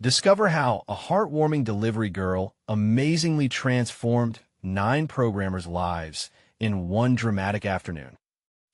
Discover how a heartwarming delivery girl amazingly transformed 9 programmers' lives in one dramatic afternoon.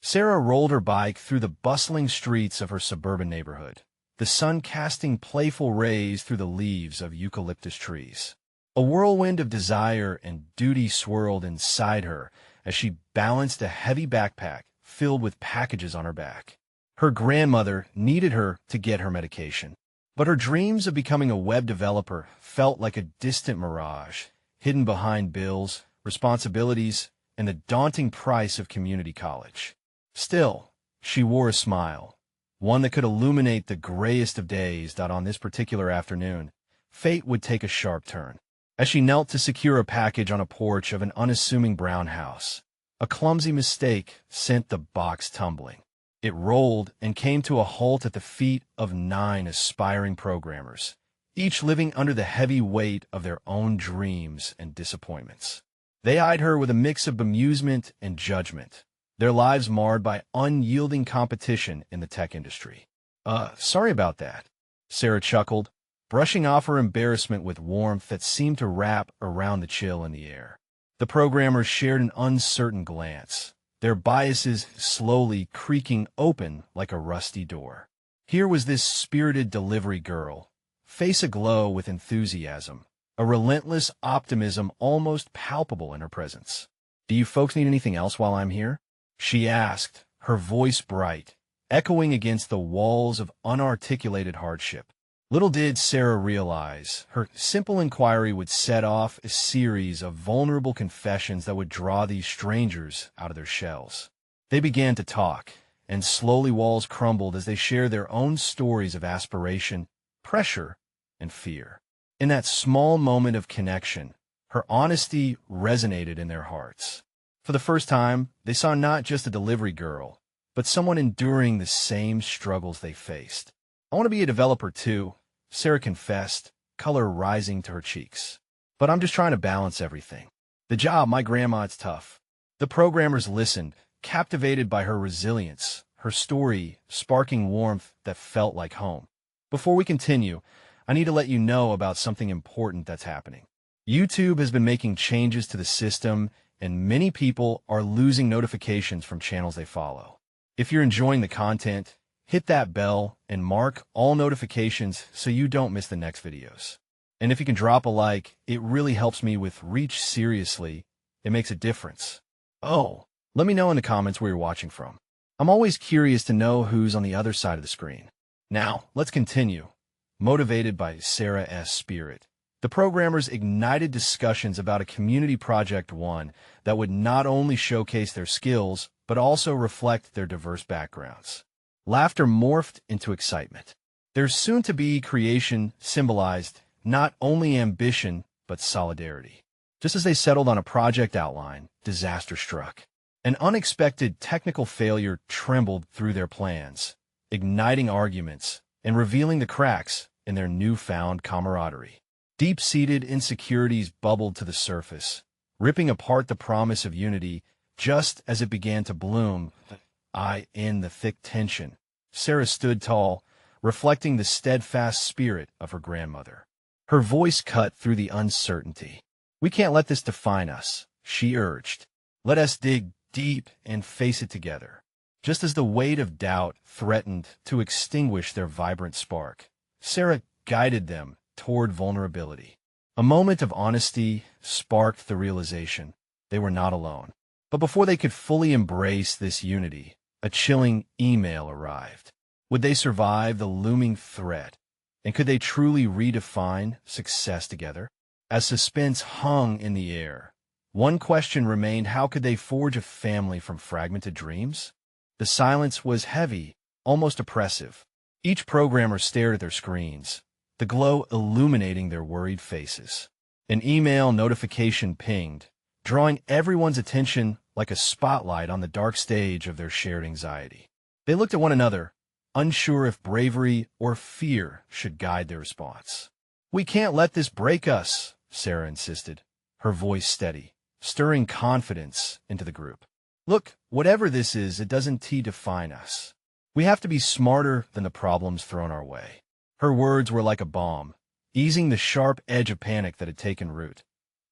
Sarah rolled her bike through the bustling streets of her suburban neighborhood, the sun casting playful rays through the leaves of eucalyptus trees. A whirlwind of desire and duty swirled inside her as she balanced a heavy backpack filled with packages on her back. Her grandmother needed her to get her medication, but her dreams of becoming a web developer felt like a distant mirage, hidden behind bills, responsibilities, and the daunting price of community college. Still, she wore a smile, one that could illuminate the grayest of days. On this particular afternoon, fate would take a sharp turn. As she knelt to secure a package on a porch of an unassuming brown house, a clumsy mistake sent the box tumbling. It rolled and came to a halt at the feet of 9 aspiring programmers, each living under the heavy weight of their own dreams and disappointments. They eyed her with a mix of bemusement and judgment, their lives marred by unyielding competition in the tech industry. Sorry about that," Sarah chuckled, brushing off her embarrassment with warmth that seemed to wrap around the chill in the air. The programmers shared an uncertain glance, their biases slowly creaking open like a rusty door. Here was this spirited delivery girl, face aglow with enthusiasm, a relentless optimism almost palpable in her presence. "Do you folks need anything else while I'm here?" she asked, her voice bright, echoing against the walls of unarticulated hardship. Little did Sarah realize, her simple inquiry would set off a series of vulnerable confessions that would draw these strangers out of their shells. They began to talk, and slowly walls crumbled as they shared their own stories of aspiration, pressure, and fear. In that small moment of connection, her honesty resonated in their hearts. For the first time, they saw not just a delivery girl, but someone enduring the same struggles they faced. "I want to be a developer too," Sarah confessed, color rising to her cheeks. "But I'm just trying to balance everything. The job, my grandma, it's tough." The programmers listened, captivated by her resilience, her story sparking warmth that felt like home. "Before we continue, I need to let you know about something important that's happening. YouTube has been making changes to the system, and many people are losing notifications from channels they follow. If you're enjoying the content, hit that bell and mark all notifications so you don't miss the next videos. And if you can drop a like, it really helps me with reach. Seriously, it makes a difference. Oh, let me know in the comments where you're watching from. I'm always curious to know who's on the other side of the screen. Now, let's continue. Motivated by Sarah's spirit, the programmers ignited discussions about a community project that would not only showcase their skills, but also reflect their diverse backgrounds. Laughter morphed into excitement. Their soon-to-be creation symbolized not only ambition, but solidarity. Just as they settled on a project outline, disaster struck. An unexpected technical failure trembled through their plans, igniting arguments and revealing the cracks in their newfound camaraderie. Deep-seated insecurities bubbled to the surface, ripping apart the promise of unity just as it began to bloom. In the thick tension, Sarah stood tall, reflecting the steadfast spirit of her grandmother. Her voice cut through the uncertainty. "We can't let this define us," she urged. "Let us dig deep and face it together." Just as the weight of doubt threatened to extinguish their vibrant spark, Sarah guided them toward vulnerability. A moment of honesty sparked the realization they were not alone. But before they could fully embrace this unity, a chilling email arrived. Would they survive the looming threat? And could they truly redefine success together? As suspense hung in the air, one question remained: how could they forge a family from fragmented dreams? The silence was heavy, almost oppressive. Each programmer stared at their screens, the glow illuminating their worried faces. An email notification pinged, drawing everyone's attention like a spotlight on the dark stage of their shared anxiety. They looked at one another, unsure if bravery or fear should guide their response. "We can't let this break us," Sarah insisted, her voice steady, stirring confidence into the group. "Look, whatever this is, it doesn't define us. We have to be smarter than the problems thrown our way." Her words were like a bomb, easing the sharp edge of panic that had taken root.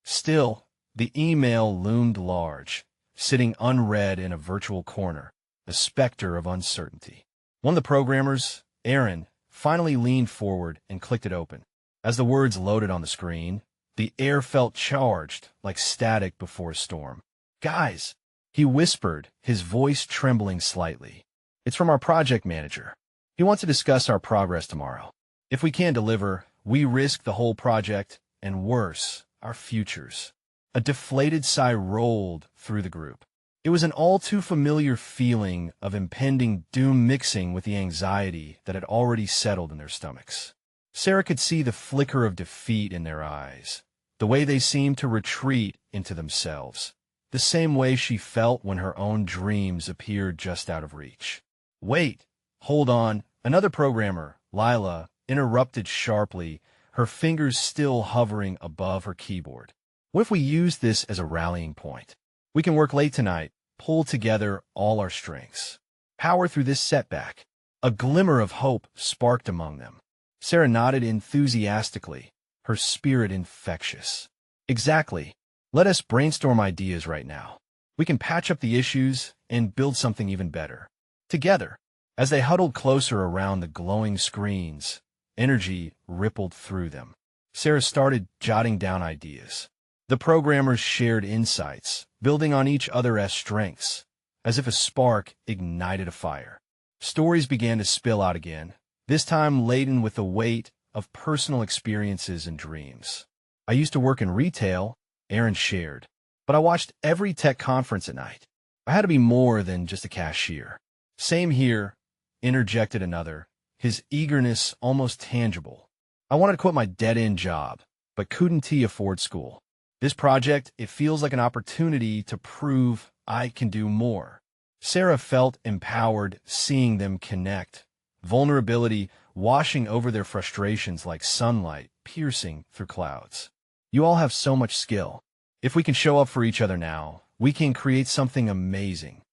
Still, the email loomed large, sitting unread in a virtual corner, a specter of uncertainty. One of the programmers, Aaron, finally leaned forward and clicked it open. As the words loaded on the screen, the air felt charged like static before a storm. "Guys," he whispered, his voice trembling slightly. "It's from our project manager. He wants to discuss our progress tomorrow. If we can't deliver, we risk the whole project, and worse, our futures." A deflated sigh rolled through the group. It was an all-too-familiar feeling of impending doom mixing with the anxiety that had already settled in their stomachs. Sarah could see the flicker of defeat in their eyes, the way they seemed to retreat into themselves, the same way she felt when her own dreams appeared just out of reach. "Wait, hold on," another programmer, Lila, interrupted sharply, her fingers still hovering above her keyboard. "What if we use this as a rallying point? We can work late tonight, pull together all our strengths, power through this setback." A glimmer of hope sparked among them. Sarah nodded enthusiastically, her spirit infectious. "Exactly. Let us brainstorm ideas right now. We can patch up the issues and build something even better. Together." As they huddled closer around the glowing screens, energy rippled through them. Sarah started jotting down ideas. The programmers shared insights, building on each other's strengths, as if a spark ignited a fire. Stories began to spill out again, this time laden with the weight of personal experiences and dreams. "I used to work in retail," Aaron shared, "but I watched every tech conference at night. I had to be more than just a cashier." "Same here," interjected another, his eagerness almost tangible. "I wanted to quit my dead-end job, but couldn't afford school. This project, it feels like an opportunity to prove I can do more." Sarah felt empowered seeing them connect, vulnerability washing over their frustrations like sunlight piercing through clouds. "You all have so much skill. If we can show up for each other now, we can create something amazing."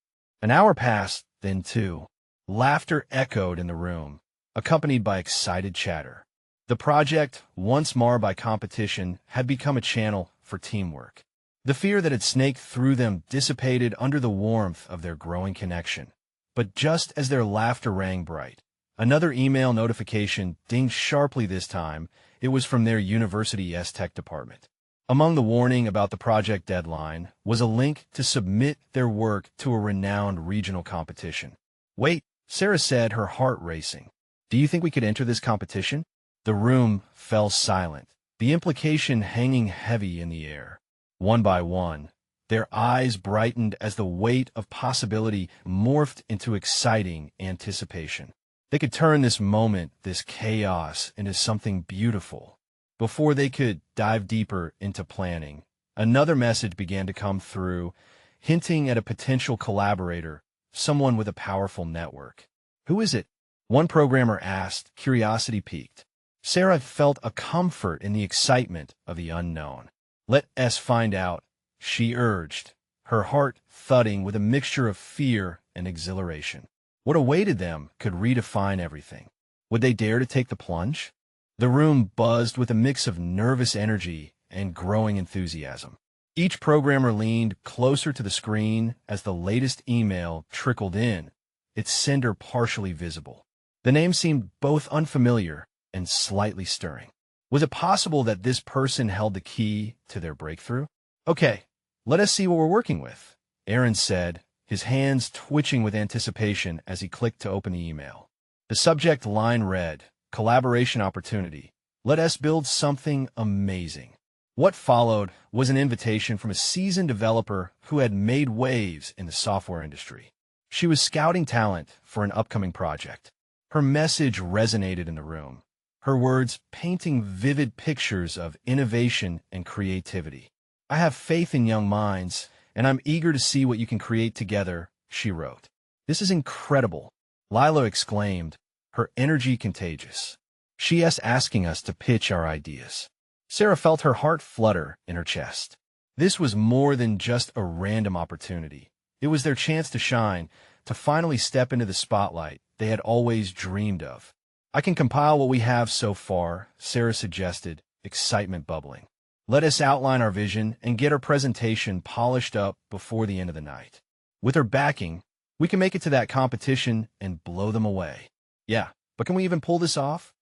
An hour passed, then two. Laughter echoed in the room, accompanied by excited chatter. The project, once marred by competition, had become a channel for teamwork. The fear that had snaked through them dissipated under the warmth of their growing connection. But just as their laughter rang bright, another email notification dinged sharply this time. It was from their university's tech department. Among the warning about the project deadline was a link to submit their work to a renowned regional competition. "Wait," Sarah said, her heart racing. "Do you think we could enter this competition?" The room fell silent, the implication hanging heavy in the air. One by one, their eyes brightened as the weight of possibility morphed into exciting anticipation. They could turn this moment, this chaos, into something beautiful. Before they could dive deeper into planning, another message began to come through, hinting at a potential collaborator, someone with a powerful network. "Who is it?" one programmer asked, curiosity piqued. Sarah felt a comfort in the excitement of the unknown. "Let us find out," she urged, her heart thudding with a mixture of fear and exhilaration. What awaited them could redefine everything. Would they dare to take the plunge? The room buzzed with a mix of nervous energy and growing enthusiasm. Each programmer leaned closer to the screen as the latest email trickled in, its sender partially visible. The name seemed both unfamiliar and slightly stirring. Was it possible that this person held the key to their breakthrough? "Okay, let us see what we're working with," Aaron said, his hands twitching with anticipation as he clicked to open the email. The subject line read, "Collaboration Opportunity. Let us build something amazing." What followed was an invitation from a seasoned developer who had made waves in the software industry. She was scouting talent for an upcoming project. Her message resonated in the room, her words painting vivid pictures of innovation and creativity. "I have faith in young minds, and I'm eager to see what you can create together," she wrote. "This is incredible," Lila exclaimed, her energy contagious. "She is asking us to pitch our ideas." Sarah felt her heart flutter in her chest. This was more than just a random opportunity. It was their chance to shine, to finally step into the spotlight they had always dreamed of. I can compile what we have so far, Sarah suggested, excitement bubbling. Let us outline our vision and get our presentation polished up before the end of the night. With her backing, we can make it to that competition and blow them away. Yeah, but can we even pull this off?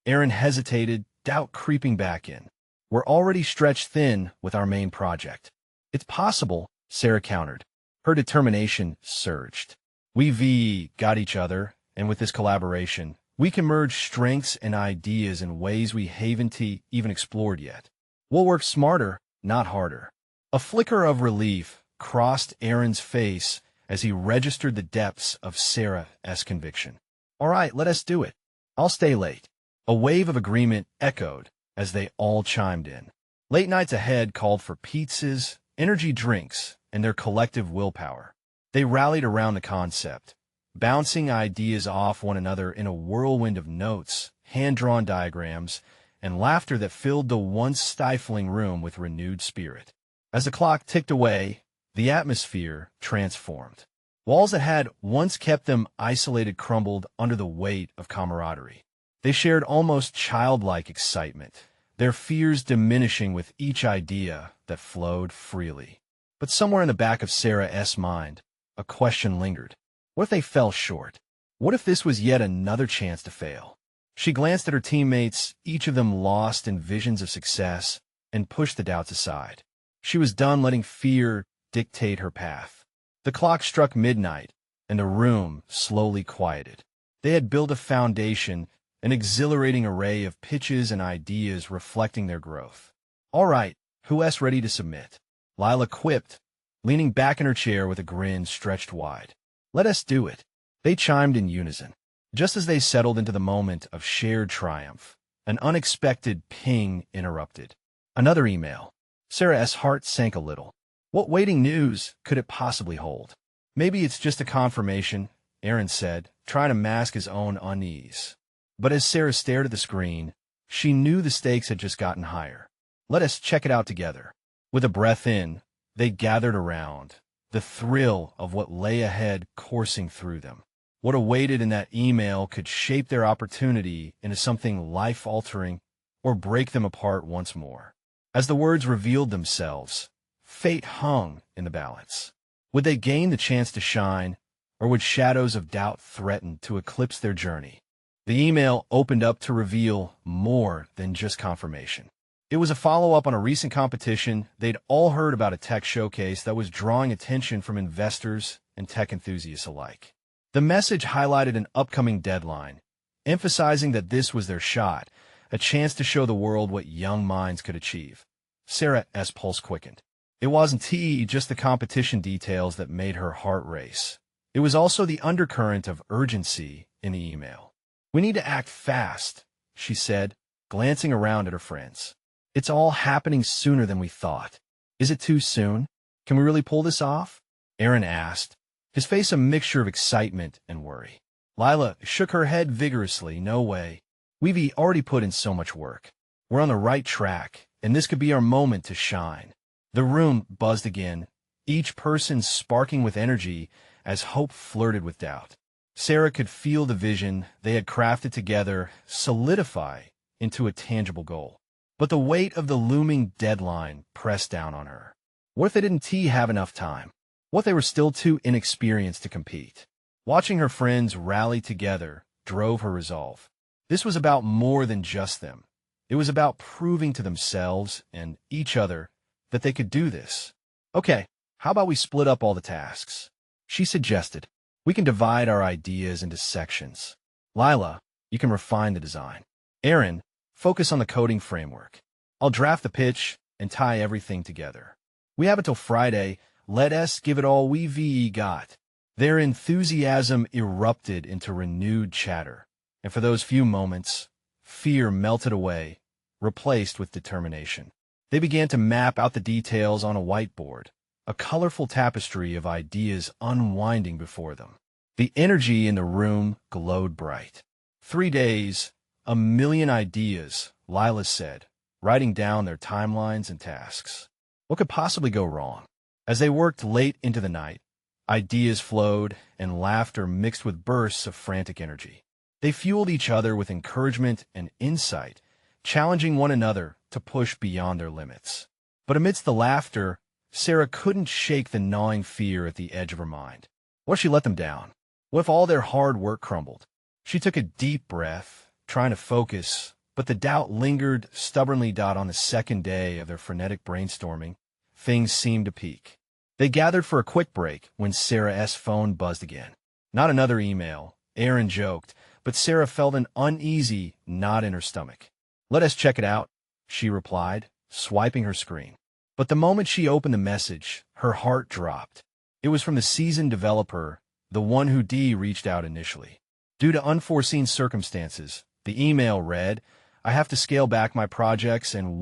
Aaron hesitated, doubt creeping back in. We're already stretched thin with our main project. It's possible, Sarah countered. Her determination surged. We've got each other, and with this collaboration, we can merge strengths and ideas in ways we haven't even explored yet. We'll work smarter, not harder. A flicker of relief crossed Aaron's face as he registered the depths of Sarah's conviction. All right, let us do it. I'll stay late. A wave of agreement echoed as they all chimed in. Late nights ahead called for pizzas, energy drinks, and their collective willpower. They rallied around the concept, bouncing ideas off one another in a whirlwind of notes, hand-drawn diagrams, and laughter that filled the once stifling room with renewed spirit. As the clock ticked away, the atmosphere transformed. Walls that had once kept them isolated crumbled under the weight of camaraderie. They shared almost childlike excitement, their fears diminishing with each idea that flowed freely. But somewhere in the back of Sarah's mind, a question lingered. What if they fell short? What if this was yet another chance to fail? She glanced at her teammates, each of them lost in visions of success, and pushed the doubts aside. She was done letting fear dictate her path. The clock struck midnight, and the room slowly quieted. They had built a foundation, an exhilarating array of pitches and ideas reflecting their growth. All right, who's ready to submit? Lila quipped, leaning back in her chair with a grin stretched wide. Let us do it. They chimed in unison. Just as they settled into the moment of shared triumph, an unexpected ping interrupted. Another email. Sarah's heart sank a little. What waiting news could it possibly hold? Maybe it's just a confirmation, Aaron said, trying to mask his own unease. But as Sarah stared at the screen, she knew the stakes had just gotten higher. Let us check it out together. With a breath in, they gathered around, the thrill of what lay ahead coursing through them. What awaited in that email could shape their opportunity into something life-altering or break them apart once more. As the words revealed themselves, fate hung in the balance. Would they gain the chance to shine, or would shadows of doubt threaten to eclipse their journey? The email opened up to reveal more than just confirmation. It was a follow-up on a recent competition they'd all heard about, a tech showcase that was drawing attention from investors and tech enthusiasts alike. The message highlighted an upcoming deadline, emphasizing that this was their shot, a chance to show the world what young minds could achieve. Sarah's pulse quickened. It wasn't just the competition details that made her heart race. It was also the undercurrent of urgency in the email. We need to act fast, she said, glancing around at her friends. It's all happening sooner than we thought. Is it too soon? Can we really pull this off? Aaron asked, his face a mixture of excitement and worry. Lila shook her head vigorously. No way. We've already put in so much work. We're on the right track, and this could be our moment to shine. The room buzzed again, each person sparking with energy as hope flirted with doubt. Sarah could feel the vision they had crafted together solidify into a tangible goal. But the weight of the looming deadline pressed down on her. What if they didn't have enough time? What if they were still too inexperienced to compete? Watching her friends rally together drove her resolve. This was about more than just them. It was about proving to themselves and each other that they could do this. Okay, how about we split up all the tasks? She suggested. We can divide our ideas into sections. Lila, you can refine the design. Aaron, focus on the coding framework. I'll draft the pitch and tie everything together. We have until Friday. Let us give it all we've got. Their enthusiasm erupted into renewed chatter, and for those few moments, fear melted away, replaced with determination. They began to map out the details on a whiteboard, a colorful tapestry of ideas unwinding before them. The energy in the room glowed bright. 3 days, 1,000,000 ideas, Lila said, writing down their timelines and tasks. What could possibly go wrong? As they worked late into the night, ideas flowed and laughter mixed with bursts of frantic energy. They fueled each other with encouragement and insight, challenging one another to push beyond their limits. But amidst the laughter, Sarah couldn't shake the gnawing fear at the edge of her mind. What if she let them down? What if all their hard work crumbled? She took a deep breath, trying to focus, but the doubt lingered stubbornly. On the second day of their frenetic brainstorming, things seemed to peak. They gathered for a quick break when Sarah's phone buzzed again. Not another email, Aaron joked, but Sarah felt an uneasy knot in her stomach. "Let us check it out," she replied, swiping her screen. But the moment she opened the message, her heart dropped. It was from the seasoned developer, the one who reached out initially. Due to unforeseen circumstances, the email read, "I have to scale back my projects and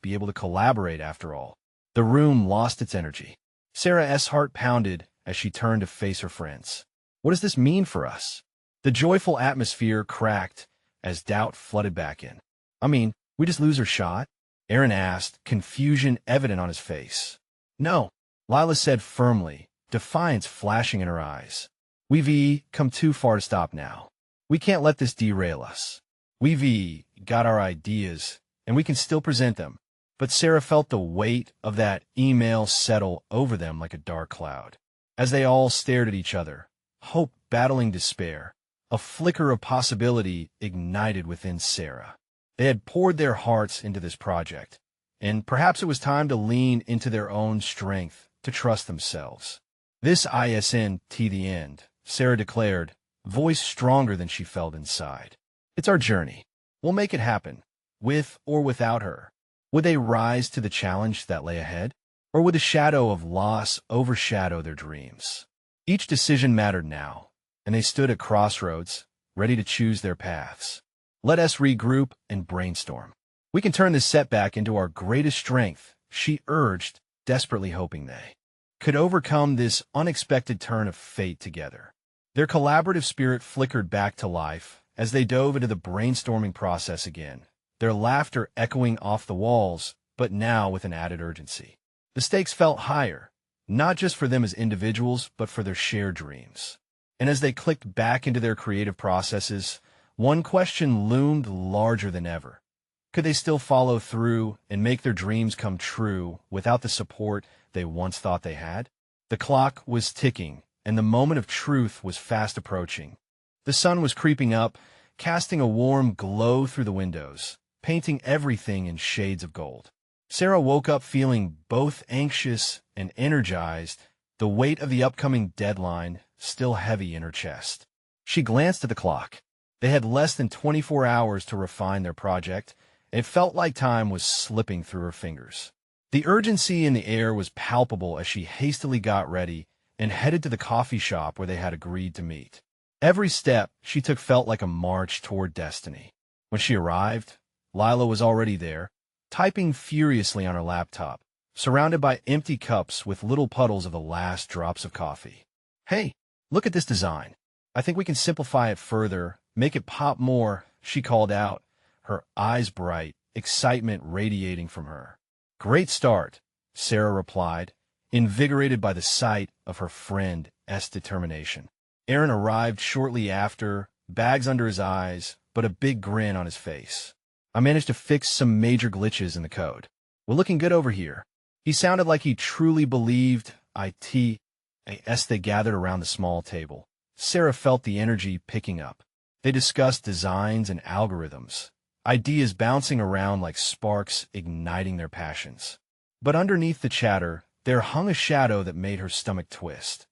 be able to collaborate after all." The room lost its energy. Sarah's heart pounded as she turned to face her friends. What does this mean for us? The joyful atmosphere cracked as doubt flooded back in. We just lose our shot? Aaron asked, confusion evident on his face. "No," Lila said firmly, defiance flashing in her eyes. "We've come too far to stop now. We can't let this derail us. We've got our ideas, and we can still present them." But Sarah felt the weight of that email settle over them like a dark cloud. As they all stared at each other, hope battling despair, a flicker of possibility ignited within Sarah. They had poured their hearts into this project, and perhaps it was time to lean into their own strength, to trust themselves. "This isn't the end," Sarah declared, voice stronger than she felt inside. "It's our journey. We'll make it happen, with or without her." Would they rise to the challenge that lay ahead? Or would the shadow of loss overshadow their dreams? Each decision mattered now, and they stood at crossroads, ready to choose their paths. "Let us regroup and brainstorm. We can turn this setback into our greatest strength," she urged, desperately hoping they could overcome this unexpected turn of fate together. Their collaborative spirit flickered back to life as they dove into the brainstorming process again, their laughter echoing off the walls, but now with an added urgency. The stakes felt higher, not just for them as individuals, but for their shared dreams. And as they clicked back into their creative processes, one question loomed larger than ever. Could they still follow through and make their dreams come true without the support they once thought they had? The clock was ticking, and the moment of truth was fast approaching. The sun was creeping up, casting a warm glow through the windows, painting everything in shades of gold. Sarah woke up feeling both anxious and energized, the weight of the upcoming deadline still heavy in her chest. She glanced at the clock. They had less than 24 hours to refine their project, and it felt like time was slipping through her fingers. The urgency in the air was palpable as she hastily got ready and headed to the coffee shop where they had agreed to meet. Every step she took felt like a march toward destiny. When she arrived, Lila was already there, typing furiously on her laptop, surrounded by empty cups with little puddles of the last drops of coffee. "Hey, look at this design. I think we can simplify it further, make it pop more," she called out, her eyes bright, excitement radiating from her. "Great start," Sarah replied, invigorated by the sight of her friend's determination. Aaron arrived shortly after, bags under his eyes, but a big grin on his face. "I managed to fix some major glitches in the code. We're looking good over here." He sounded like he truly believed it. As they gathered around the small table, Sarah felt the energy picking up. They discussed designs and algorithms, ideas bouncing around like sparks igniting their passions. But underneath the chatter, there hung a shadow that made her stomach twist.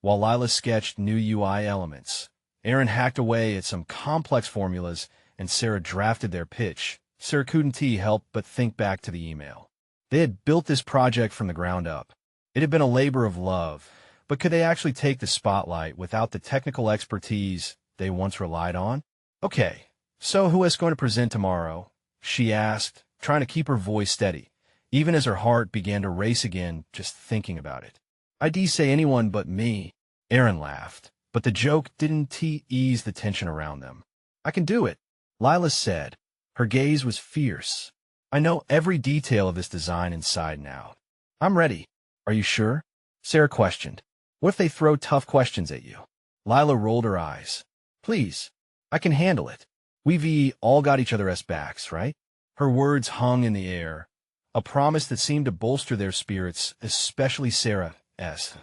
While Lila sketched new UI elements, Aaron hacked away at some complex formulas, and Sarah drafted their pitch. Sarah couldn't help but think back to the email. They had built this project from the ground up. It had been a labor of love, but could they actually take the spotlight without the technical expertise they once relied on? "Okay, so who is going to present tomorrow?" she asked, trying to keep her voice steady, even as her heart began to race again just thinking about it. "I'd say anyone but me," Aaron laughed, but the joke didn't ease the tension around them. "I can do it," Lila said. Her gaze was fierce. "I know every detail of this design inside and out. I'm ready." "Are you sure?" Sarah questioned. "What if they throw tough questions at you?" Lila rolled her eyes. "Please, I can handle it. We all got each other's backs, right? Her words hung in the air, a promise that seemed to bolster their spirits, especially Sarah's.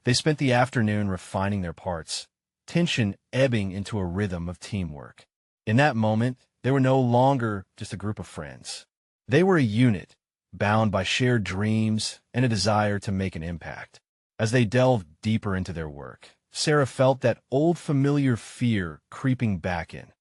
They spent the afternoon refining their parts, tension ebbing into a rhythm of teamwork. In that moment, they were no longer just a group of friends. They were a unit, bound by shared dreams and a desire to make an impact. As they delved deeper into their work, Sarah felt that old familiar fear creeping back in.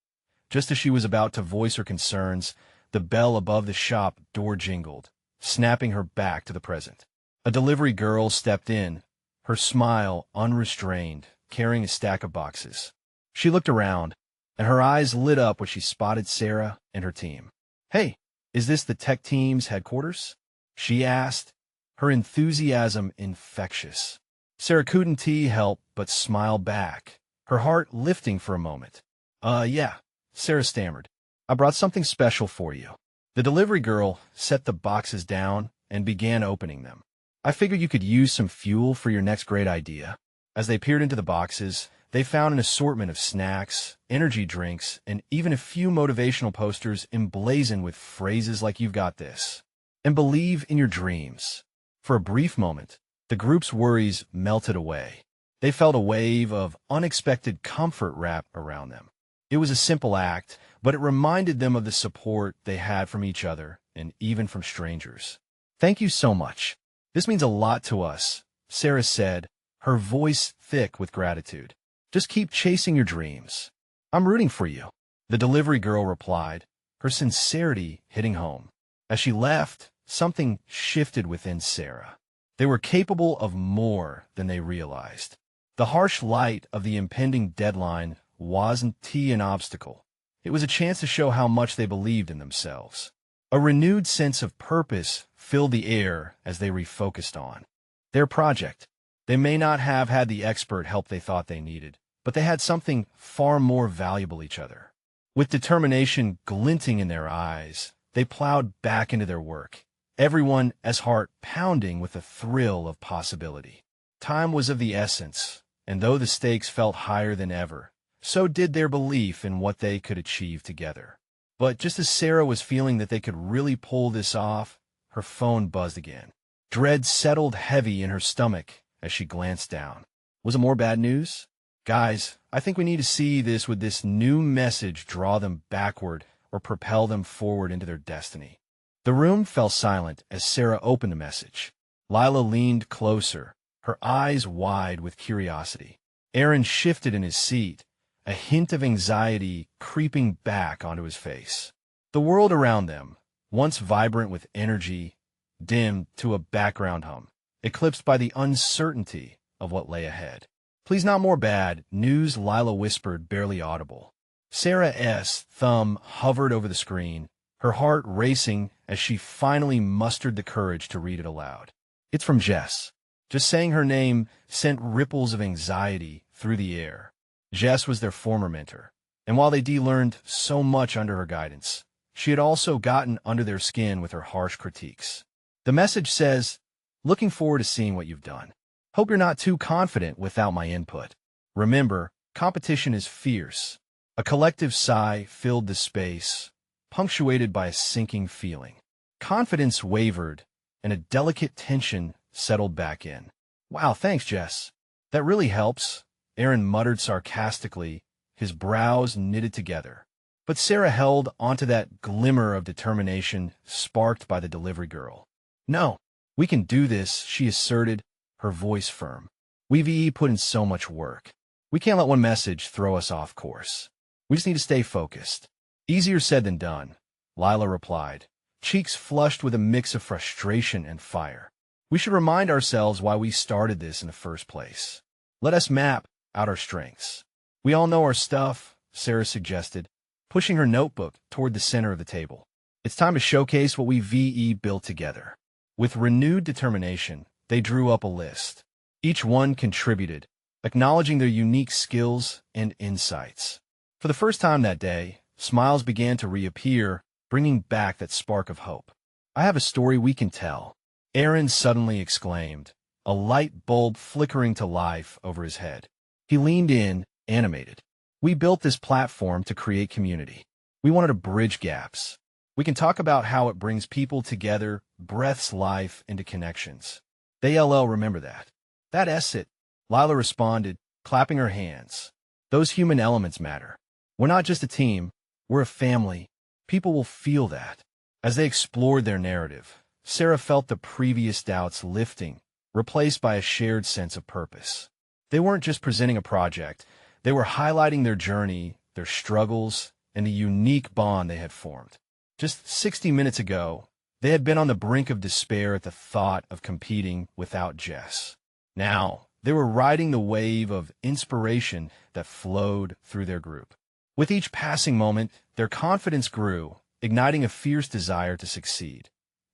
Just as she was about to voice her concerns, the bell above the shop door jingled, snapping her back to the present. A delivery girl stepped in, her smile unrestrained, carrying a stack of boxes. She looked around, and her eyes lit up when she spotted Sarah and her team. "Hey, is this the tech team's headquarters?" she asked, her enthusiasm infectious. Sarah couldn't help but smile back, her heart lifting for a moment. Yeah," Sarah stammered. "I brought something special for you." The delivery girl set the boxes down and began opening them. "I figured you could use some fuel for your next great idea." As they peered into the boxes, they found an assortment of snacks, energy drinks, and even a few motivational posters emblazoned with phrases like "You've got this" and "Believe in your dreams." For a brief moment, the group's worries melted away. They felt a wave of unexpected comfort wrap around them. It was a simple act, but it reminded them of the support they had from each other and even from strangers. "Thank you so much. This means a lot to us," Sarah said, her voice thick with gratitude. "Just keep chasing your dreams. I'm rooting for you," the delivery girl replied, her sincerity hitting home. As she left, something shifted within Sarah. They were capable of more than they realized. The harsh light of the impending deadline wasn't an obstacle. It was a chance to show how much they believed in themselves. A renewed sense of purpose filled the air as they refocused on their project. They may not have had the expert help they thought they needed, but they had something far more valuable: each other. With determination glinting in their eyes, they plowed back into their work, everyone as heart pounding with the thrill of possibility. Time was of the essence, and though the stakes felt higher than ever, so did their belief in what they could achieve together. But just as Sarah was feeling that they could really pull this off, her phone buzzed again. Dread settled heavy in her stomach as she glanced down. Was it more bad news? "Guys, I think we need to see this. Would this new message draw them backward or propel them forward into their destiny?" The room fell silent as Sarah opened the message. Lila leaned closer, her eyes wide with curiosity. Aaron shifted in his seat, a hint of anxiety creeping back onto his face. The world around them, once vibrant with energy, dimmed to a background hum, eclipsed by the uncertainty of what lay ahead. "Please, not more bad news," Lila whispered, barely audible. Sarah's thumb hovered over the screen, her heart racing as she finally mustered the courage to read it aloud. "It's from Jess." Just saying her name sent ripples of anxiety through the air. Jess was their former mentor, and while they learned so much under her guidance, she had also gotten under their skin with her harsh critiques. The message says, "Looking forward to seeing what you've done. Hope you're not too confident without my input. Remember, competition is fierce." A collective sigh filled the space, punctuated by a sinking feeling. Confidence wavered, and a delicate tension settled back in. "Wow, thanks, Jess. That really helps," Aaron muttered sarcastically, his brows knitted together. But Sarah held onto that glimmer of determination sparked by the delivery girl. "No, we can do this," she asserted, her voice firm. "We've put in so much work. We can't let one message throw us off course. We just need to stay focused." "Easier said than done," Lila replied, cheeks flushed with a mix of frustration and fire. "We should remind ourselves why we started this in the first place. Let us map out our strengths." "We all know our stuff," Sarah suggested, pushing her notebook toward the center of the table. "It's time to showcase what we built together." With renewed determination, they drew up a list. Each one contributed, acknowledging their unique skills and insights. For the first time that day, smiles began to reappear, bringing back that spark of hope. "I have a story we can tell," Aaron suddenly exclaimed, a light bulb flickering to life over his head. He leaned in, animated. We built this platform to create community. We wanted to bridge gaps. We can talk about how it brings people together, breaths life into connections. They LL remember that. That's it. Lila responded, clapping her hands. Those human elements matter. We're not just a team, we're a family. People will feel that. As they explored their narrative, Sarah felt the previous doubts lifting, replaced by a shared sense of purpose. They weren't just presenting a project, they were highlighting their journey, their struggles, and the unique bond they had formed. Just 60 minutes ago, they had been on the brink of despair at the thought of competing without Jess. Now, they were riding the wave of inspiration that flowed through their group. With each passing moment, their confidence grew, igniting a fierce desire to succeed.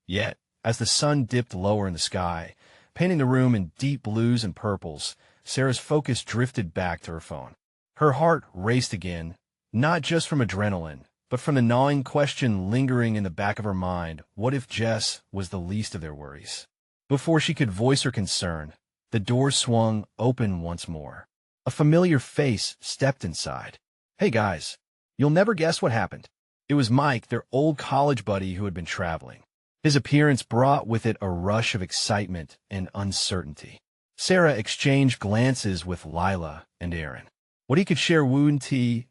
Yet, as the sun dipped lower in the sky, painting the room in deep blues and purples, Sarah's focus drifted back to her phone. Her heart raced again, not just from adrenaline, but from the gnawing question lingering in the back of her mind, what if Jess was the least of their worries? Before she could voice her concern, the door swung open once more. A familiar face stepped inside. Hey guys, you'll never guess what happened. It was Mike, their old college buddy who had been traveling. His appearance brought with it a rush of excitement and uncertainty. Sarah exchanged glances with Lila and Aaron. What he could share wouldn't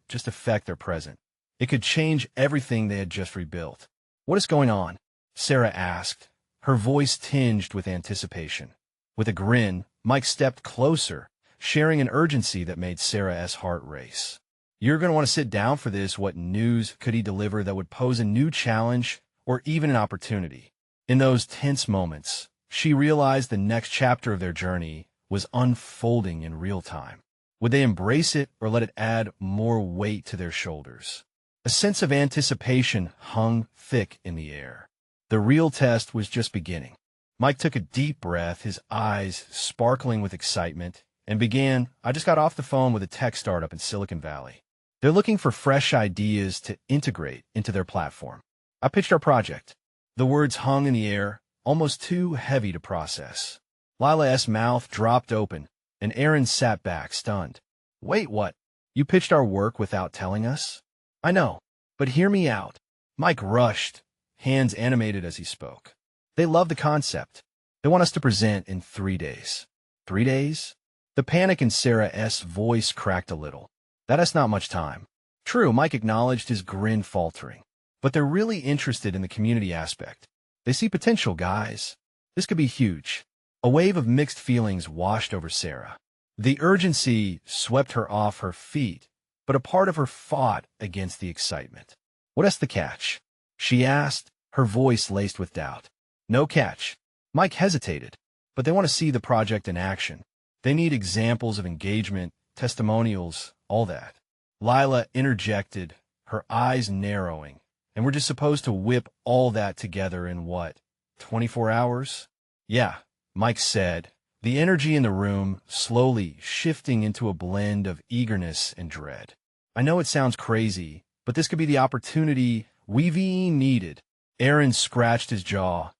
just affect their present. It could change everything they had just rebuilt. What is going on? Sarah asked, her voice tinged with anticipation. With a grin, Mike stepped closer, sharing an urgency that made Sarah's heart race. You're going to want to sit down for this. What news could he deliver that would pose a new challenge or even an opportunity? In those tense moments, she realized the next chapter of their journey was unfolding in real time. Would they embrace it or let it add more weight to their shoulders? A sense of anticipation hung thick in the air. The real test was just beginning. Mike took a deep breath, his eyes sparkling with excitement, and began, I just got off the phone with a tech startup in Silicon Valley. They're looking for fresh ideas to integrate into their platform. I pitched our project. The words hung in the air, almost too heavy to process. Lila's mouth dropped open, and Aaron sat back, stunned. Wait, what? You pitched our work without telling us? I know, but hear me out. Mike rushed, hands animated as he spoke. They love the concept. They want us to present in 3 days. 3 days? The panic in Sarah's voice cracked a little. That's not much time. True, Mike acknowledged, his grin faltering. But they're really interested in the community aspect. They see potential, guys. This could be huge. A wave of mixed feelings washed over Sarah. The urgency swept her off her feet, but a part of her fought against the excitement. What's the catch? She asked, her voice laced with doubt. No catch. Mike hesitated, but they want to see the project in action. They need examples of engagement, testimonials, all that. Lila interjected, her eyes narrowing. And we're just supposed to whip all that together in what, 24 hours? Yeah, Mike said, the energy in the room slowly shifting into a blend of eagerness and dread. I know it sounds crazy, but this could be the opportunity we've needed. Aaron scratched his jaw,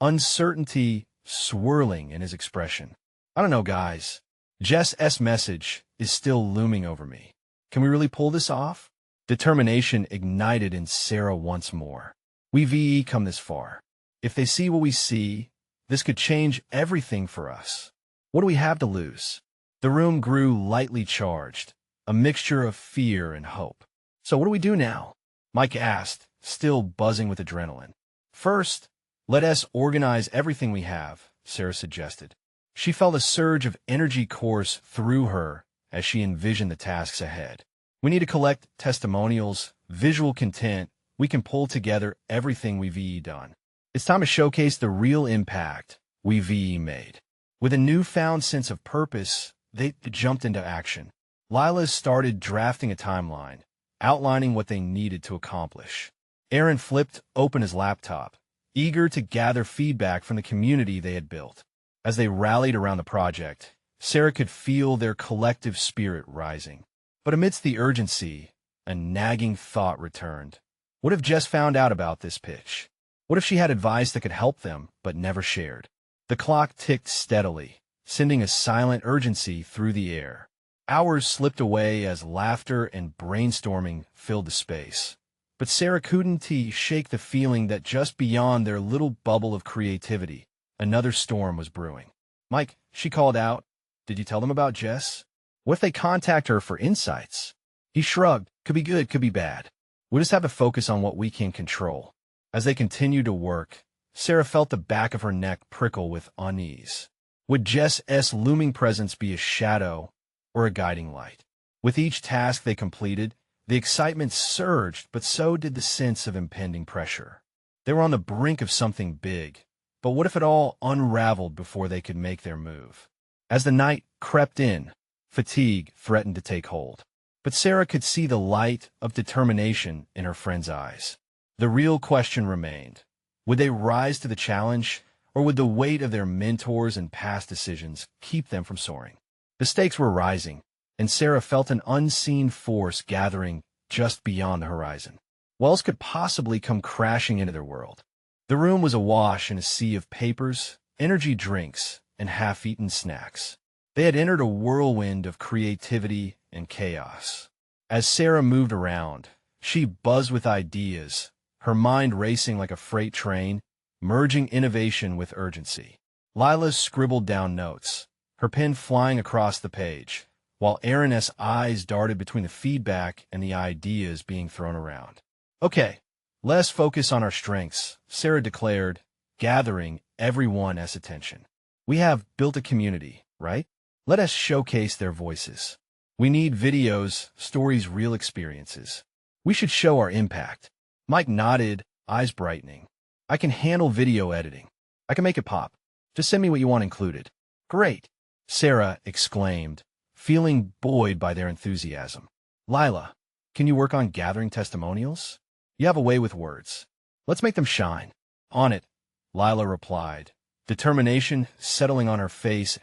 uncertainty swirling in his expression. I don't know, guys. Jess's message is still looming over me. Can we really pull this off? Determination ignited in Sarah once more. We've come this far. If they see what we see, this could change everything for us. What do we have to lose? The room grew lightly charged, a mixture of fear and hope. So what do we do now? Mike asked, still buzzing with adrenaline. First, let us organize everything we have, Sarah suggested. She felt a surge of energy course through her as she envisioned the tasks ahead. We need to collect testimonials, visual content. We can pull together everything we've done. It's time to showcase the real impact we've made. With a newfound sense of purpose, they jumped into action. Lila started drafting a timeline, outlining what they needed to accomplish. Aaron flipped open his laptop, eager to gather feedback from the community they had built. As they rallied around the project, Sarah could feel their collective spirit rising. But amidst the urgency, a nagging thought returned. What if Jess found out about this pitch? What if she had advice that could help them, but never shared? The clock ticked steadily, sending a silent urgency through the air. Hours slipped away as laughter and brainstorming filled the space. But Sarah couldn't shake the feeling that just beyond their little bubble of creativity, another storm was brewing. "Mike," she called out, "did you tell them about Jess? What if they contact her for insights?" He shrugged. "Could be good, could be bad. We'll just have to focus on what we can control." As they continued to work, Sarah felt the back of her neck prickle with unease. Would Jess's looming presence be a shadow or a guiding light? With each task they completed, the excitement surged, but so did the sense of impending pressure. They were on the brink of something big, but what if it all unraveled before they could make their move? As the night crept in, fatigue threatened to take hold. But Sarah could see the light of determination in her friend's eyes. The real question remained. Would they rise to the challenge, or would the weight of their mentors and past decisions keep them from soaring? The stakes were rising, and Sarah felt an unseen force gathering just beyond the horizon. What else could possibly come crashing into their world? The room was awash in a sea of papers, energy drinks, and half-eaten snacks. They had entered a whirlwind of creativity and chaos. As Sarah moved around, she buzzed with ideas, her mind racing like a freight train, merging innovation with urgency. Lila scribbled down notes, her pen flying across the page, while Aaron's eyes darted between the feedback and the ideas being thrown around. "Okay, let's focus on our strengths," Sarah declared, gathering everyone's attention. "We have built a community, right? Let us showcase their voices. We need videos, stories, real experiences. We should show our impact." Mike nodded, eyes brightening. "I can handle video editing. I can make it pop. Just send me what you want included." "Great," Sarah exclaimed, feeling buoyed by their enthusiasm. "Lila, can you work on gathering testimonials? You have a way with words. Let's make them shine." "On it," Lila replied, determination settling on her face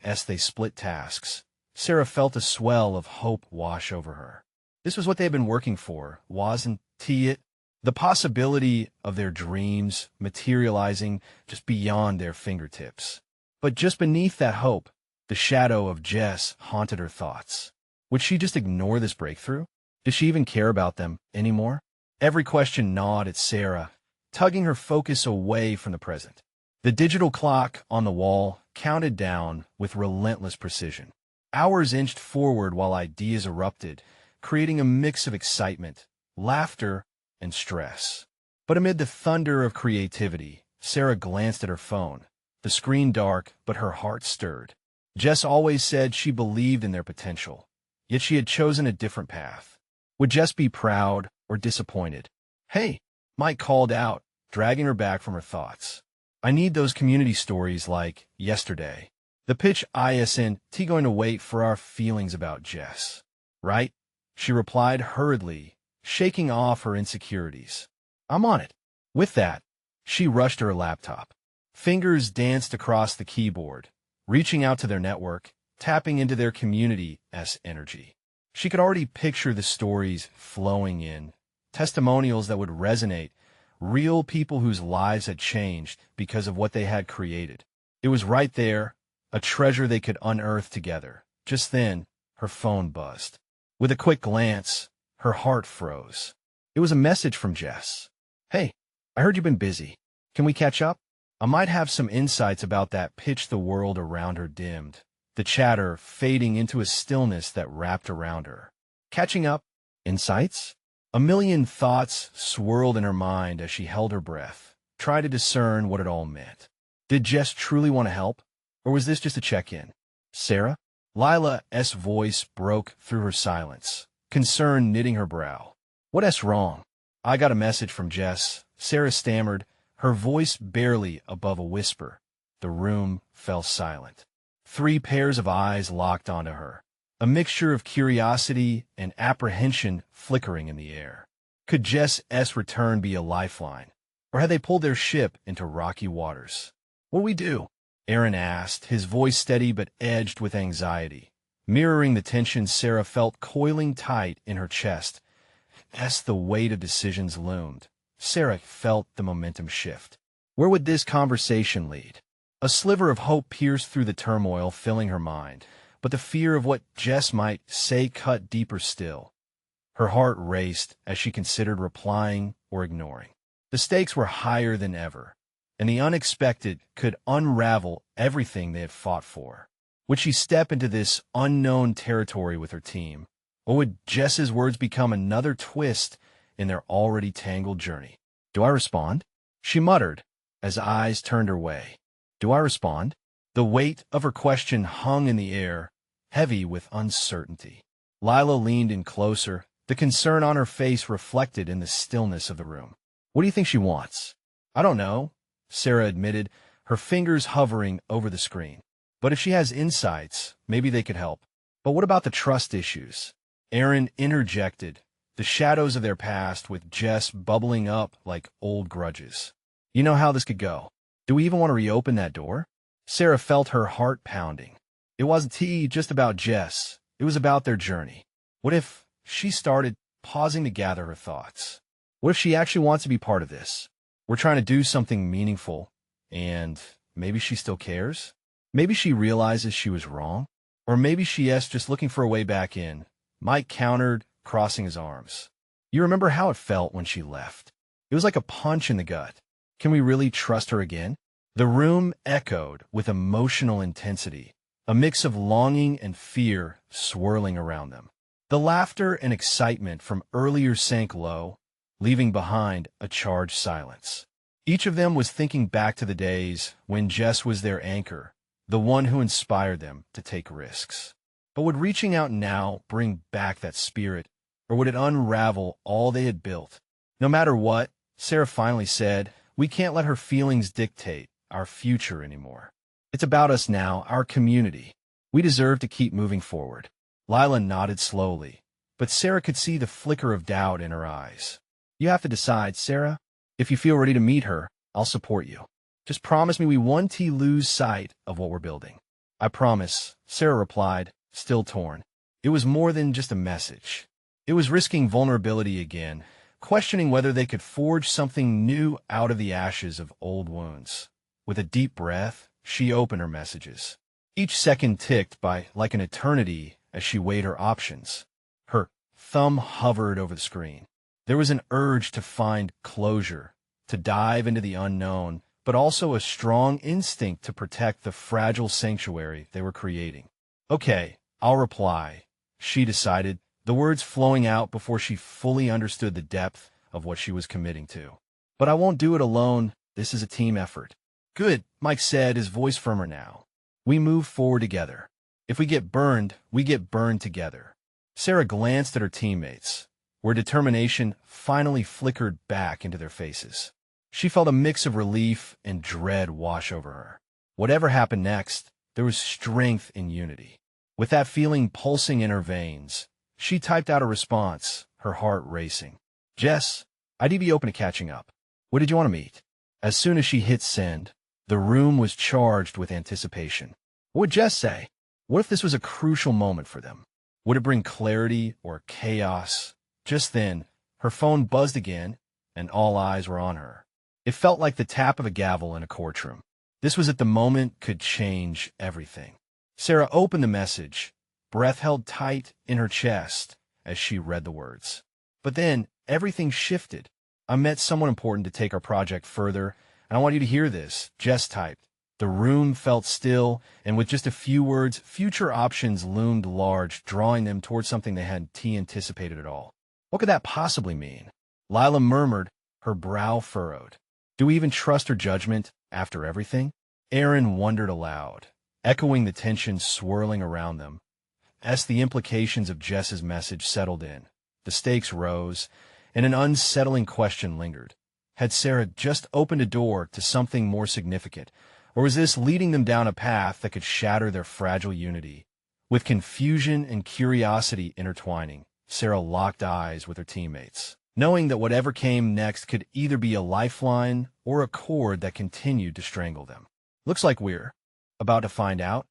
as they split tasks. Sarah felt a swell of hope wash over her. This was what they had been working for, wasn't it? The possibility of their dreams materializing just beyond their fingertips. But just beneath that hope, the shadow of Jess haunted her thoughts. Would she just ignore this breakthrough? Did she even care about them anymore? Every question gnawed at Sarah, tugging her focus away from the present. The digital clock on the wall counted down with relentless precision. Hours inched forward while ideas erupted, creating a mix of excitement, laughter, and stress. But amid the thunder of creativity, Sarah glanced at her phone, the screen dark, but her heart stirred. Jess always said she believed in their potential, yet she had chosen a different path. Would Jess be proud or disappointed? "Hey," Mike called out, dragging her back from her thoughts. "I need those community stories like yesterday. The pitch isn't going to wait for our feelings about Jess, right?" She replied hurriedly, shaking off her insecurities. "I'm on it." With that, she rushed to her laptop. Fingers danced across the keyboard, reaching out to their network, tapping into their community's energy. She could already picture the stories flowing in, testimonials that would resonate, real people whose lives had changed because of what they had created. It was right there, a treasure they could unearth together. Just then, her phone buzzed. With a quick glance, her heart froze. It was a message from Jess. "Hey, I heard you've been busy. Can we catch up? I might have some insights about that pitch." The world around her dimmed, the chatter fading into a stillness that wrapped around her. Catching up? Insights? A million thoughts swirled in her mind as she held her breath, trying to discern what it all meant. Did Jess truly want to help, or was this just a check-in? "Sarah?" Lila's voice broke through her silence, concern knitting her brow. "What's wrong?" "I got a message from Jess," Sarah stammered, her voice barely above a whisper. The room fell silent. 3 pairs of eyes locked onto her, a mixture of curiosity and apprehension flickering in the air. Could Jess's return be a lifeline, or had they pulled their ship into rocky waters? "What'll we do?" Aaron asked, his voice steady but edged with anxiety, mirroring the tension Sarah felt coiling tight in her chest. As the weight of decisions loomed, Sarah felt the momentum shift. Where would this conversation lead? A sliver of hope pierced through the turmoil filling her mind, but the fear of what Jess might say cut deeper still. Her heart raced as she considered replying or ignoring. The stakes were higher than ever, and the unexpected could unravel everything they had fought for. Would she step into this unknown territory with her team, or would Jess's words become another twist in their already tangled journey? "Do I respond?" she muttered as eyes turned her way. "Do I respond?" The weight of her question hung in the air, heavy with uncertainty. Lila leaned in closer, the concern on her face reflected in the stillness of the room. "What do you think she wants?" "I don't know," Sarah admitted, her fingers hovering over the screen. "But if she has insights, maybe they could help." "But what about the trust issues?" Aaron interjected, the shadows of their past with Jess bubbling up like old grudges. "You know how this could go. Do we even want to reopen that door?" Sarah felt her heart pounding. It wasn't just about Jess. It was about their journey. What if she started pausing to gather her thoughts? What if she actually wants to be part of this? We're trying to do something meaningful, and maybe she still cares? Maybe she realizes she was wrong? Or maybe she is just looking for a way back in. Mike countered, crossing his arms. "You remember how it felt when she left? It was like a punch in the gut. Can we really trust her again?" The room echoed with emotional intensity, a mix of longing and fear swirling around them. The laughter and excitement from earlier sank low, leaving behind a charged silence. Each of them was thinking back to the days when Jess was their anchor, the one who inspired them to take risks. But would reaching out now bring back that spirit, or would it unravel all they had built? No matter what, Sarah finally said, "We can't let her feelings dictate our future anymore. It's about us now, our community. We deserve to keep moving forward." Lila nodded slowly, but Sarah could see the flicker of doubt in her eyes. "You have to decide, Sarah. If you feel ready to meet her, I'll support you. Just promise me we won't lose sight of what we're building." "I promise," Sarah replied, still torn. It was more than just a message. It was risking vulnerability again, questioning whether they could forge something new out of the ashes of old wounds. With a deep breath, she opened her messages. Each second ticked by like an eternity as she weighed her options. Her thumb hovered over the screen. There was an urge to find closure, to dive into the unknown, but also a strong instinct to protect the fragile sanctuary they were creating. "Okay, I'll reply," she decided, the words flowing out before she fully understood the depth of what she was committing to. "But I won't do it alone. This is a team effort." "Good," Mike said, his voice firmer now. "We move forward together. If we get burned, we get burned together." Sarah glanced at her teammates, where determination finally flickered back into their faces. She felt a mix of relief and dread wash over her. Whatever happened next, there was strength in unity. With that feeling pulsing in her veins, she typed out a response, her heart racing. "Jess, I'd be open to catching up. What did you want to meet?" As soon as she hit send, the room was charged with anticipation. What would Jess say? What if this was a crucial moment for them? Would it bring clarity or chaos? Just then, her phone buzzed again, and all eyes were on her. It felt like the tap of a gavel in a courtroom. This was at the moment could change everything. Sarah opened the message, breath held tight in her chest as she read the words. But then, everything shifted. "I met someone important to take our project further, and I want you to hear this," Jess typed. The room felt still, and with just a few words, future options loomed large, drawing them towards something they hadn't anticipated at all. What could that possibly mean? Lila murmured, her brow furrowed. Do we even trust her judgment after everything? Aaron wondered aloud, echoing the tension swirling around them. As the implications of Jess's message settled in, the stakes rose, and an unsettling question lingered. Had Sarah just opened a door to something more significant, or was this leading them down a path that could shatter their fragile unity? With confusion and curiosity intertwining, Sarah locked eyes with her teammates, knowing that whatever came next could either be a lifeline or a cord that continued to strangle them. "Looks like we're about to find out,"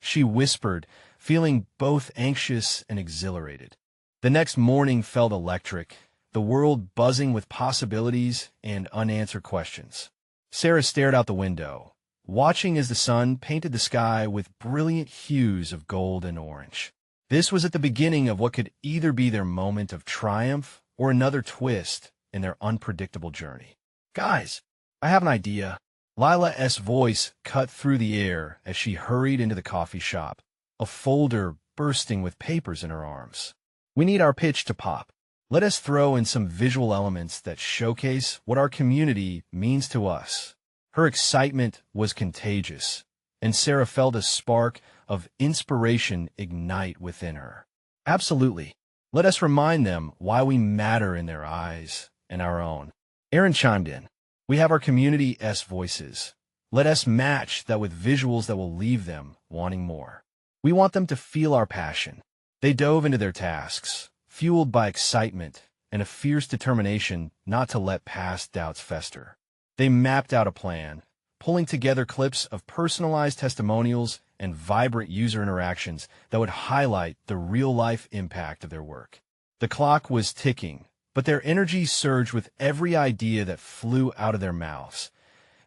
she whispered, feeling both anxious and exhilarated. The next morning felt electric, the world buzzing with possibilities and unanswered questions. Sarah stared out the window, watching as the sun painted the sky with brilliant hues of gold and orange. This was at the beginning of what could either be their moment of triumph or another twist in their unpredictable journey. "Guys, I have an idea." Lila's voice cut through the air as she hurried into the coffee shop, a folder bursting with papers in her arms. "We need our pitch to pop. Let us throw in some visual elements that showcase what our community means to us." Her excitement was contagious, and Sarah felt a spark of inspiration ignite within her. "Absolutely. Let us remind them why we matter in their eyes and our own." Aaron chimed in. "We have our community's voices. Let us match that with visuals that will leave them wanting more. We want them to feel our passion." They dove into their tasks, fueled by excitement and a fierce determination not to let past doubts fester. They mapped out a plan, pulling together clips of personalized testimonials and vibrant user interactions that would highlight the real-life impact of their work. The clock was ticking, but their energy surged with every idea that flew out of their mouths.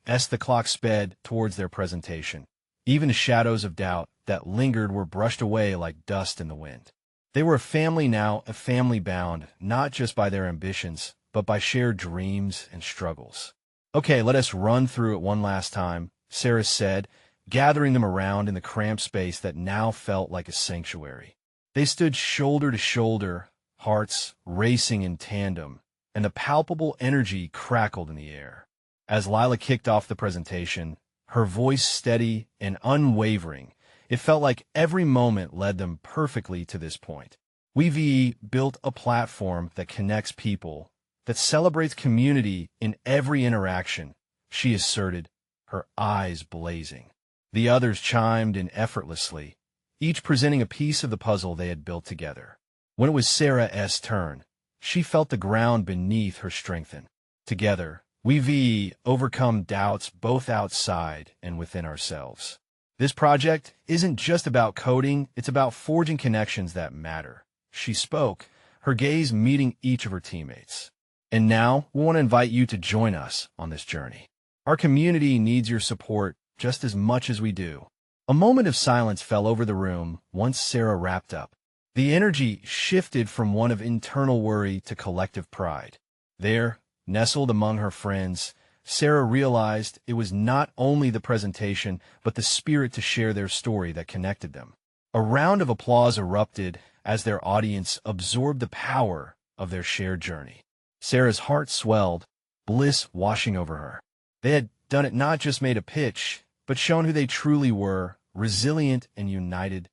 As the clock sped towards their presentation, even the shadows of doubt that lingered were brushed away like dust in the wind. They were a family now, a family bound, not just by their ambitions, but by shared dreams and struggles. "Okay, let us run through it one last time," Sarah said, gathering them around in the cramped space that now felt like a sanctuary. They stood shoulder to shoulder, hearts racing in tandem, and the palpable energy crackled in the air. As Lila kicked off the presentation, her voice steady and unwavering, it felt like every moment led them perfectly to this point. "We built a platform that connects people, that celebrates community in every interaction," she asserted, her eyes blazing. The others chimed in effortlessly, each presenting a piece of the puzzle they had built together. When it was Sarah's turn, she felt the ground beneath her strengthen. "Together, we overcome doubts both outside and within ourselves. This project isn't just about coding, it's about forging connections that matter." She spoke, her gaze meeting each of her teammates. "And now, we want to invite you to join us on this journey. Our community needs your support just as much as we do." A moment of silence fell over the room once Sarah wrapped up. The energy shifted from one of internal worry to collective pride. There, nestled among her friends, Sarah realized it was not only the presentation, but the spirit to share their story that connected them. A round of applause erupted as their audience absorbed the power of their shared journey. Sarah's heart swelled, bliss washing over her. They had done it, not just made a pitch, but shown who they truly were, resilient and united.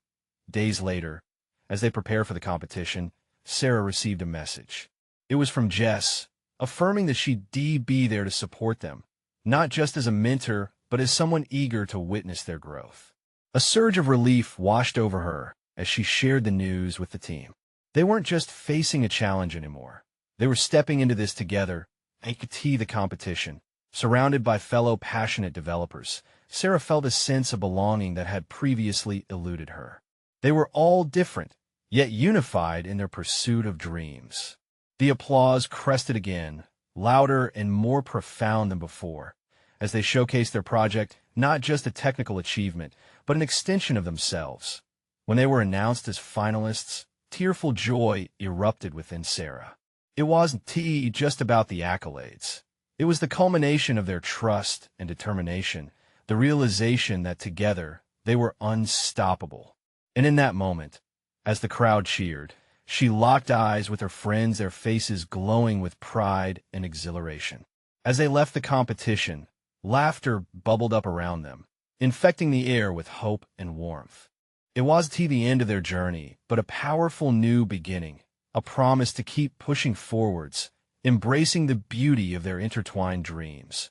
Days later, as they prepared for the competition, Sarah received a message. It was from Jess, affirming that she'd be there to support them, not just as a mentor, but as someone eager to witness their growth. A surge of relief washed over her as she shared the news with the team. They weren't just facing a challenge anymore. They were stepping into this together, the competition. Surrounded by fellow passionate developers, Sarah felt a sense of belonging that had previously eluded her. They were all different, yet unified in their pursuit of dreams. The applause crested again, louder and more profound than before, as they showcased their project, not just a technical achievement, but an extension of themselves. When they were announced as finalists, tearful joy erupted within Sarah. It wasn't just about the accolades. It was the culmination of their trust and determination, the realization that together they were unstoppable. And in that moment, as the crowd cheered, she locked eyes with her friends, their faces glowing with pride and exhilaration. As they left the competition, laughter bubbled up around them, infecting the air with hope and warmth. It wasn't the end of their journey, but a powerful new beginning, a promise to keep pushing forwards, embracing the beauty of their intertwined dreams.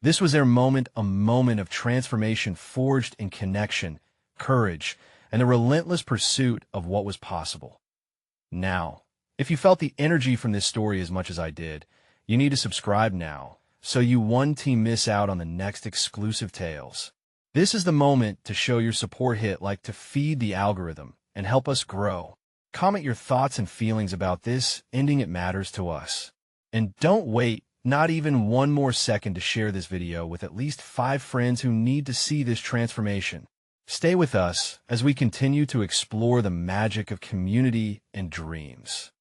This was their moment, a moment of transformation forged in connection, courage, and the relentless pursuit of what was possible. Now, if you felt the energy from this story as much as I did, you need to subscribe now, so you won't miss out on the next exclusive tales. This is the moment to show your support, hit like to feed the algorithm and help us grow. Comment your thoughts and feelings about this ending. It matters to us. And don't wait not even one more second to share this video with at least 5 friends who need to see this transformation. Stay with us as we continue to explore the magic of community and dreams.